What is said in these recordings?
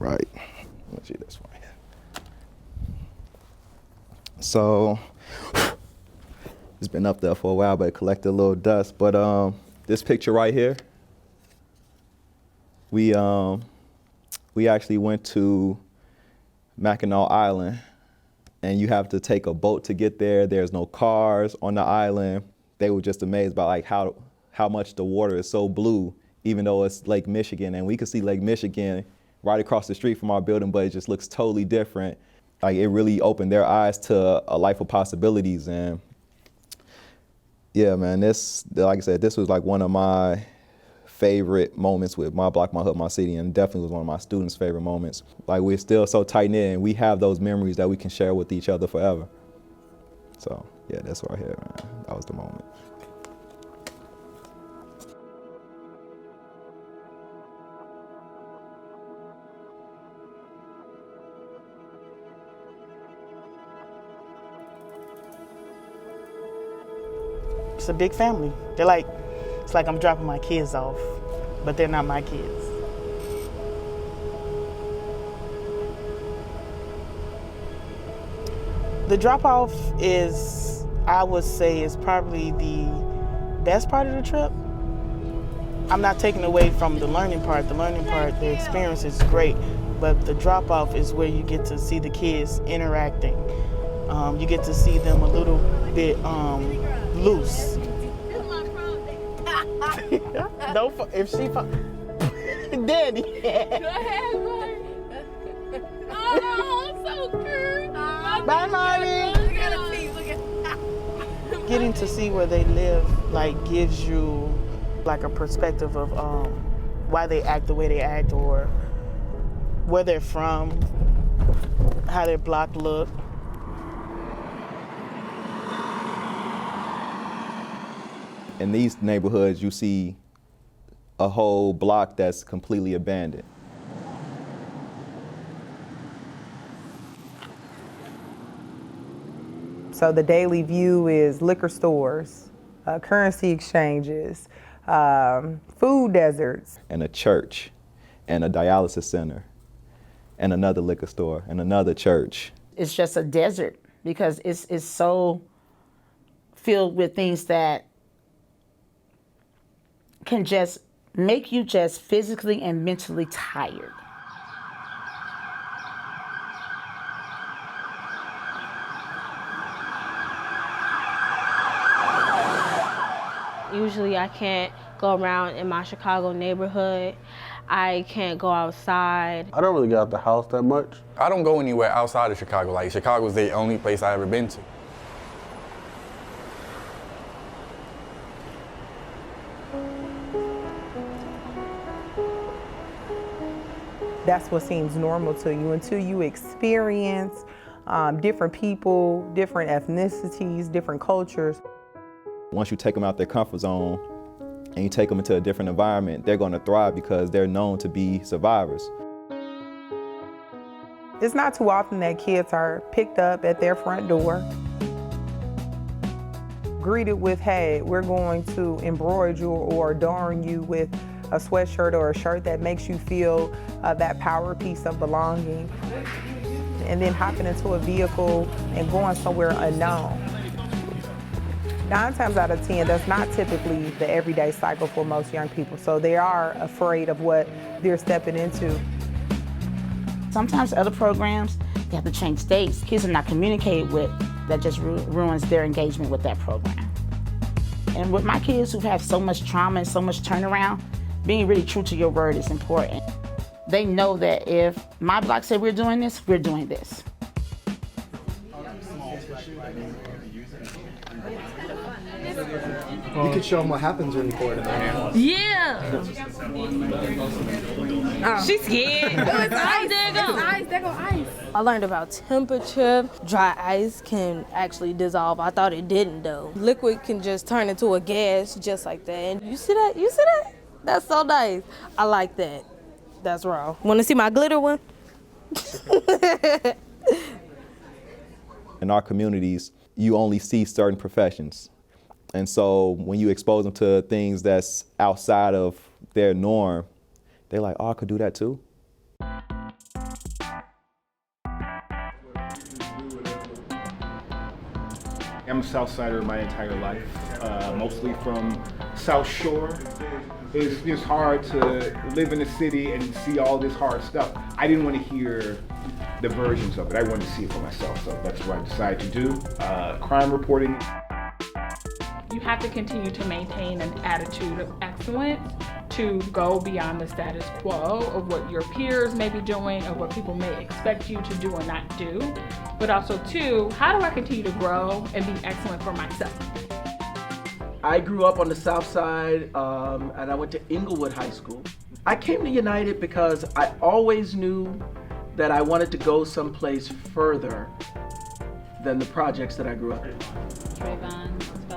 right. Let's see this one. So it's been up there for a while, but it collected a little dust. But this picture right here, we actually went to Mackinac Island, and you have to take a boat to get there. There's no cars on the island. They were just amazed by like how much the water is so blue, even though it's Lake Michigan, and we could see Lake Michigan right across the street from our building, but it just looks totally different. Like it really opened their eyes to a life of possibilities. And yeah, man, this, like I said, this was like one of my favorite moments with My Block, My Hood, My City, and definitely was one of my students' favorite moments. Like we're still so tight-knit and we have those memories that we can share with each other forever. So yeah, that's right here, man. That was the moment. It's a big family. It's like I'm dropping my kids off, but they're not my kids. The drop-off is, I would say, is probably the best part of the trip. I'm not taking away from the learning part. The learning part, the experience is great, but the drop-off is where you get to see the kids interacting. You get to see them a little bit loose. No, if she, Daddy. Go ahead, oh, I'm so cute. Bye, Mommy. Getting to see where they live, like, gives you like a perspective of why they act the way they act, or where they're from, how their block look. In these neighborhoods, you see a whole block that's completely abandoned. So the daily view is liquor stores, currency exchanges, food deserts. And a church, and a dialysis center, and another liquor store, and another church. It's just a desert because it's so filled with things that can just make you just physically and mentally tired. Usually I can't go around in my Chicago neighborhood. I can't go outside. I don't really get out the house that much. I don't go anywhere outside of Chicago. Like, Chicago's the only place I've ever been to. That's what seems normal to you until you experience different people, different ethnicities, different cultures. Once you take them out their comfort zone and you take them into a different environment, they're going to thrive because they're known to be survivors. It's not too often that kids are picked up at their front door, greeted with, hey, we're going to embroider you or adorn you with a sweatshirt or a shirt that makes you feel that power piece of belonging, and then hopping into a vehicle and going somewhere unknown. 9 times out of 10, that's not typically the everyday cycle for most young people, so they are afraid of what they're stepping into. Sometimes other programs, they have to change dates. Kids are not communicated with, that just ruins their engagement with that program. And with my kids who have so much trauma and so much turnaround, being really true to your word is important. They know that if My Block said we're doing this, we're doing this. You could show them what happens when you pour it in there. Yeah. She's scared. It's ice. There go ice. I learned about temperature. Dry ice can actually dissolve. I thought it didn't though. Liquid can just turn into a gas just like that. And you see that? You see that? That's so nice. I like that. That's raw. Want to see my glitter one? In our communities, you only see certain professions. And so when you expose them to things that's outside of their norm, they're like, oh, I could do that too. I'm a South Sider my entire life, mostly from South Shore. It's just hard to live in the city and see all this hard stuff. I didn't want to hear the versions of it. I wanted to see it for myself, so that's what I decided to do. Crime reporting. You have to continue to maintain an attitude of excellence to go beyond the status quo of what your peers may be doing or what people may expect you to do or not do. But also too, how do I continue to grow and be excellent for myself? I grew up on the South Side and I went to Inglewood High School. I came to United because I always knew that I wanted to go someplace further than the projects that I grew up in.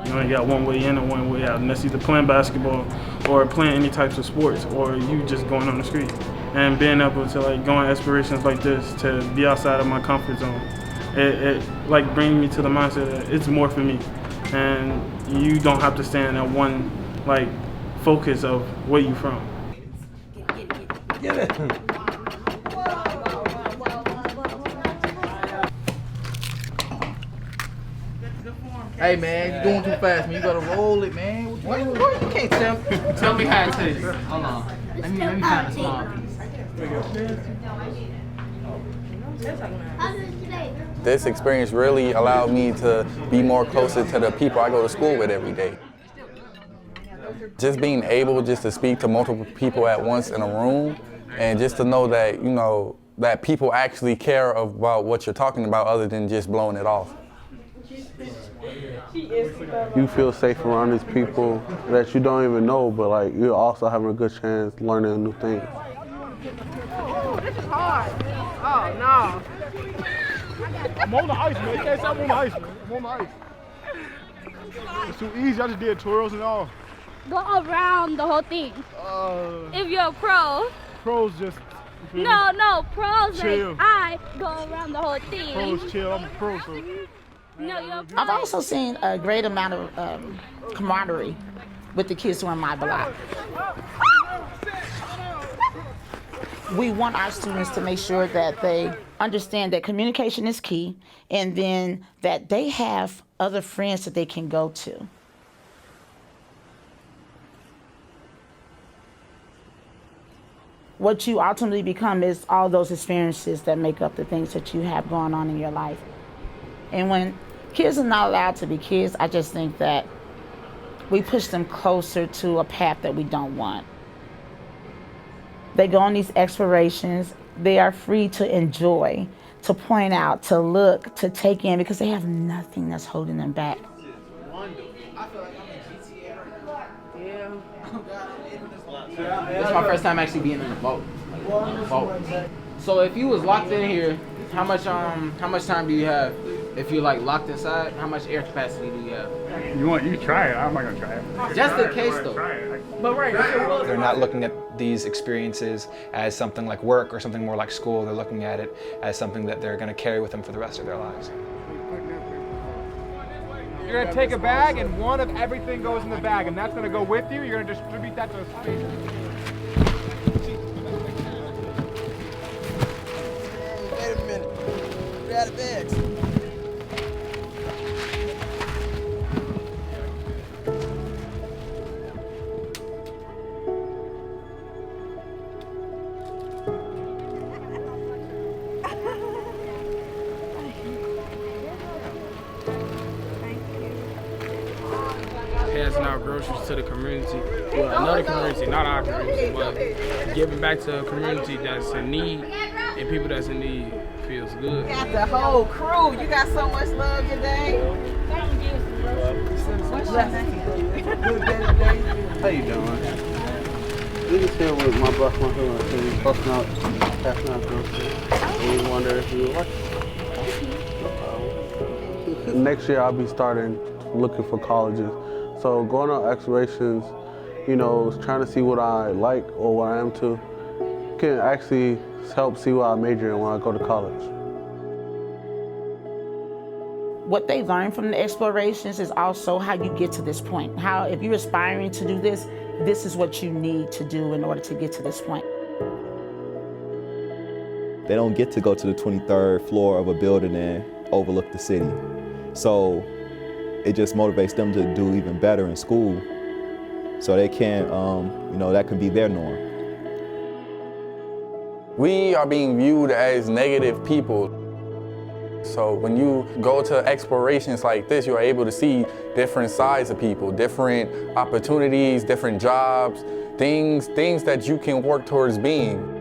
You only got one way in and one way out, and that's either playing basketball or playing any types of sports, or you just going on the street. And being able to like go on explorations like this, to be outside of my comfort zone, it like brings me to the mindset that it's more for me. And you don't have to stand at one like focus of where you from. Get it. Hey man, you're going too fast, man. You gotta roll it, man. What you can't tell me how it tastes. Hold on. Let me find a small piece. This experience really allowed me to be more closer to the people I go to school with every day. Just being able just to speak to multiple people at once in a room, and just to know that, you know, that people actually care about what you're talking about other than just blowing it off. You feel safe around these people that you don't even know, but like you're also having a good chance learning new things. Oh, this is hard. Oh no. I'm on the ice, man. You can't say I'm on the ice, man. I'm on the ice. It's too easy. I just did twirls and all. Go around the whole thing. If you're a pro. Pros just. No, pros chill. Like I go around the whole thing. Pros chill. I'm a pro, so. No, you're a pro. I've also seen a great amount of camaraderie with the kids who are in my block. We want our students to make sure that they understand that communication is key, and then that they have other friends that they can go to. What you ultimately become is all those experiences that make up the things that you have going on in your life. And when kids are not allowed to be kids, I just think that we push them closer to a path that we don't want. They go on these explorations. They are free to enjoy, to point out, to look, to take in, because they have nothing that's holding them back. This is my first time actually being in the boat. So if you was locked in here, how much time do you have? If you're like locked inside, how much air capacity do you have? You try it. I'm not gonna try it. Just in case though. But right. They're not looking at these experiences as something like work or something more like school. They're looking at it as something that they're gonna carry with them for the rest of their lives. You're gonna take a bag and one of everything goes in the bag, and that's gonna go with you. You're gonna distribute that to the space. Wait a minute. We're out of bags. Passing out groceries to the community, well, another community, not our community, but giving back to a community that's in need and people that's in need feels good. You got the whole crew. You got so much love today. How you doing? We just here with my boss, my husband, passing out groceries. We wonder if you would like it. Next year I'll be starting looking for colleges. So going on explorations, you know, trying to see what I like or what I am to, can actually help see what I major in when I go to college. What they learn from the explorations is also how you get to this point. How, if you're aspiring to do this, this is what you need to do in order to get to this point. They don't get to go to the 23rd floor of a building and overlook the city. So it just motivates them to do even better in school. So they can't, you know, that could be their norm. We are being viewed as negative people. So when you go to explorations like this, you're able to see different sides of people, different opportunities, different jobs, things that you can work towards being.